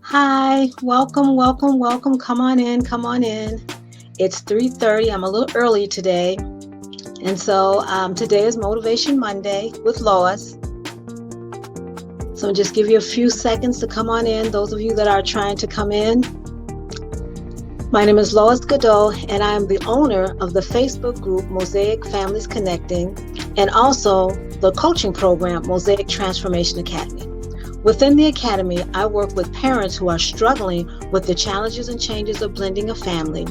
Hi, welcome, welcome, welcome. Come on in, come on in. It's 3:30. I'm a little early today. And so today is Motivation Monday with Lois. So I'll just give you a few seconds to come on in, those of you that are trying to come in. My name is Lois Godot, and I am the owner of the Facebook group Mosaic Families Connecting and also the coaching program Mosaic Transformation Academy. Within the Academy, I work with parents who are struggling with the challenges and changes of blending a family.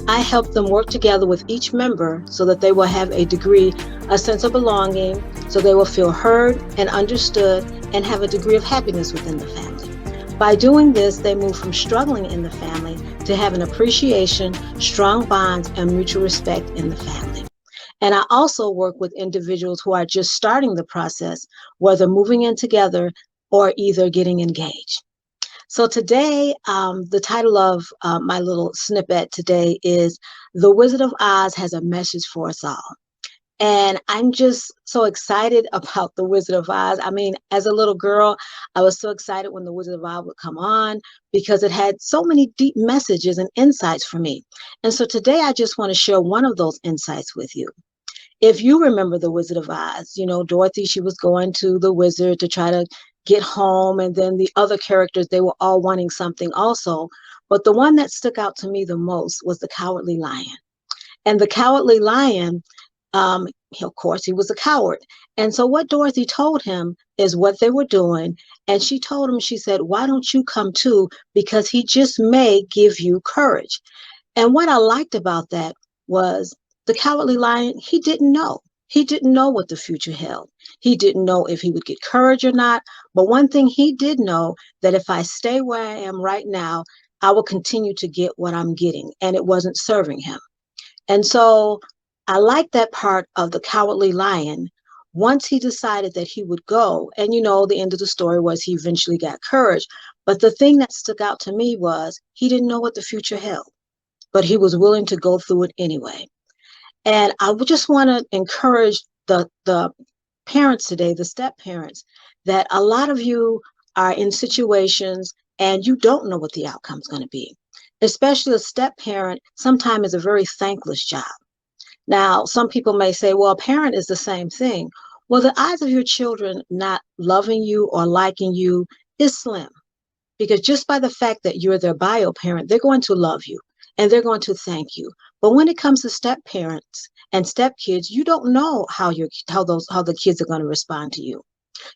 I help them work together with each member so that they will have a sense of belonging, so they will feel heard and understood and have a degree of happiness within the family. By doing this, they move from struggling in the family to have an appreciation, strong bonds, and mutual respect in the family. And I also work with individuals who are just starting the process, whether moving in together or either getting engaged. So today, the title of my little snippet today is The Wizard of Oz Has a Message for Us All. And I'm just so excited about The Wizard of Oz. I mean, as a little girl, I was so excited when The Wizard of Oz would come on because it had so many deep messages and insights for me. And so today, I just want to share one of those insights with you. If you remember The Wizard of Oz, you know, Dorothy, she was going to the wizard to try to get home. And then the other characters, they were all wanting something also. But the one that stuck out to me the most was the Cowardly Lion. And the Cowardly Lion, of course, he was a coward. And so what Dorothy told him is what they were doing. And she told him, she said, why don't you come too? Because he just may give you courage. And what I liked about that was the Cowardly Lion, he didn't know. He didn't know what the future held. He didn't know if he would get courage or not. But one thing he did know, that if I stay where I am right now, I will continue to get what I'm getting. And it wasn't serving him. And so I like that part of the Cowardly Lion. Once he decided that he would go, and you know, the end of the story was he eventually got courage. But the thing that stuck out to me was he didn't know what the future held, but he was willing to go through it anyway. And I would just want to encourage the parents today, the step parents, that a lot of you are in situations and you don't know what the outcome is going to be. Especially a step parent, sometimes is a very thankless job. Now, some people may say, well, a parent is the same thing. Well, the odds of your children not loving you or liking you is slim, because just by the fact that you're their bio parent, they're going to love you and they're going to thank you. But when it comes to step parents and step kids, you don't know how the kids are going to respond to you.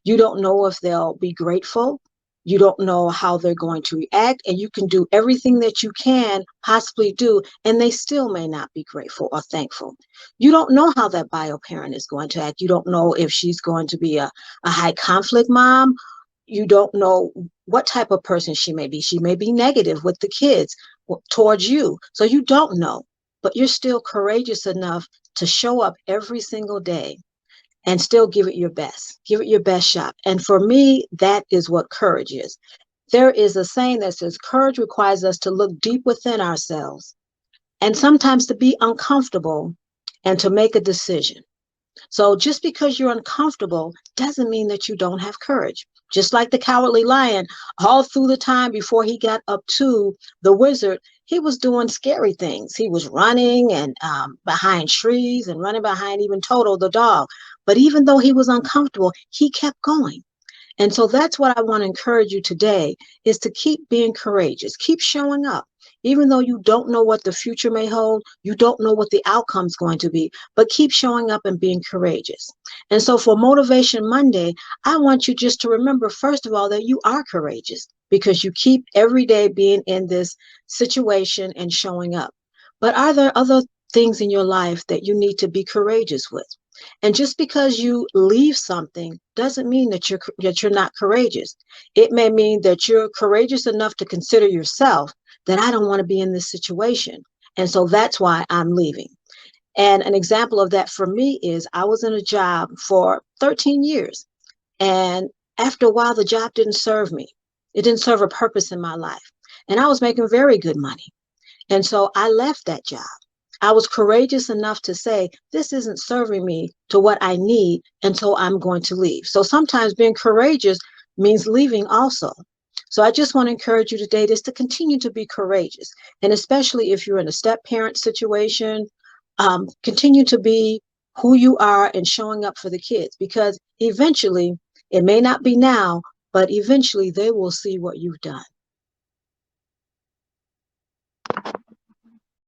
You don't know if they'll be grateful. You don't know how they're going to react, and you can do everything that you can possibly do, and they still may not be grateful or thankful. You don't know how that bio parent is going to act. You don't know if she's going to be a high conflict mom. You don't know what type of person she may be. She may be negative with the kids towards you. So you don't know, but you're still courageous enough to show up every single day and still give it your best. Give it your best shot. And for me, that is what courage is. There is a saying that says courage requires us to look deep within ourselves and sometimes to be uncomfortable and to make a decision. So just because you're uncomfortable doesn't mean that you don't have courage. Just like the Cowardly Lion, all through the time before he got up to the wizard, he was doing scary things. He was running and behind trees and running behind even Toto the dog. But even though he was uncomfortable, he kept going. And so that's what I want to encourage you today, is to keep being courageous, keep showing up. Even though you don't know what the future may hold, you don't know what the outcome is going to be, but keep showing up and being courageous. And so for Motivation Monday, I want you just to remember, first of all, that you are courageous because you keep every day being in this situation and showing up. But are there other things in your life that you need to be courageous with? And just because you leave something doesn't mean that you're not courageous. It may mean that you're courageous enough to consider yourself that I don't want to be in this situation. And so that's why I'm leaving. And an example of that for me is I was in a job for 13 years. And after a while, the job didn't serve me. It didn't serve a purpose in my life. And I was making very good money. And so I left that job. I was courageous enough to say, this isn't serving me to what I need, and so I'm going to leave. So sometimes being courageous means leaving also. So I just want to encourage you today just to continue to be courageous. And especially if you're in a step parent situation, continue to be who you are and showing up for the kids, because eventually, it may not be now, but eventually they will see what you've done.